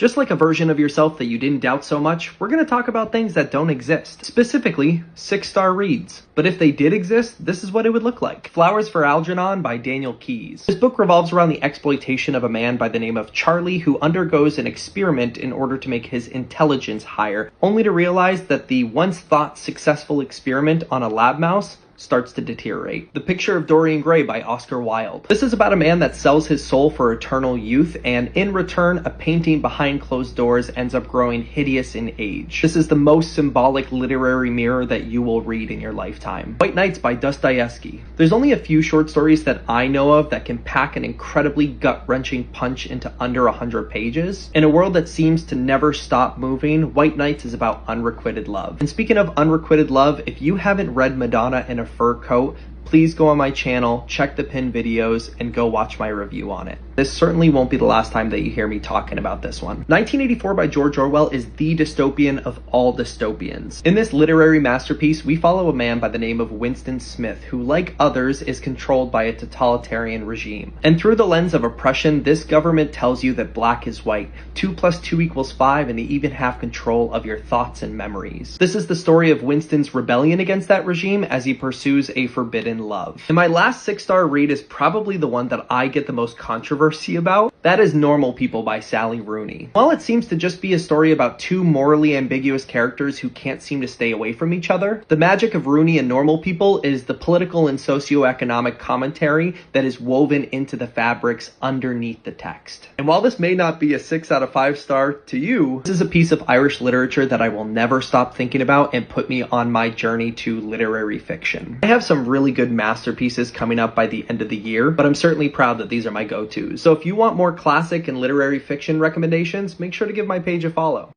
Just like a version of yourself that you didn't doubt so much, we're going to talk about things that don't exist. Specifically, 6-star reads. But if they did exist, this is what it would look like. Flowers for Algernon by Daniel Keyes. This book revolves around the exploitation of a man by the name of Charlie who undergoes an experiment in order to make his intelligence higher, only to realize that the once thought successful experiment on a lab mouse starts to deteriorate. The Picture of Dorian Gray by Oscar Wilde. This is about a man that sells his soul for eternal youth, and in return, a painting behind closed doors ends up growing hideous in age. This is the most symbolic literary mirror that you will read in your lifetime. White Nights by Dostoevsky. There's only a few short stories that I know of that can pack an incredibly gut-wrenching punch into under 100 pages. In a world that seems to never stop moving, White Nights is about unrequited love. And speaking of unrequited love, if you haven't read Madonna in a Fur Coat, please go on my channel, check the pinned videos, and go watch my review on it. This certainly won't be the last time that you hear me talking about this one. 1984 by George Orwell is the dystopian of all dystopians. In this literary masterpiece, we follow a man by the name of Winston Smith, who, like others, is controlled by a totalitarian regime. And through the lens of oppression, this government tells you that black is white, 2 + 2 = 5, and they even have control of your thoughts and memories. This is the story of Winston's rebellion against that regime as he pursues a forbidden love. And my last 6-star read is probably the one that I get the most controversy about. That is Normal People by Sally Rooney. While it seems to just be a story about two morally ambiguous characters who can't seem to stay away from each other, the magic of Rooney and Normal People is the political and socioeconomic commentary that is woven into the fabrics underneath the text. And while this may not be a 6 out of 5 star to you, this is a piece of Irish literature that I will never stop thinking about and put me on my journey to literary fiction. I have some really good masterpieces coming up by the end of the year, but I'm certainly proud that these are my go-tos. So if you want more classic and literary fiction recommendations, make sure to give my page a follow.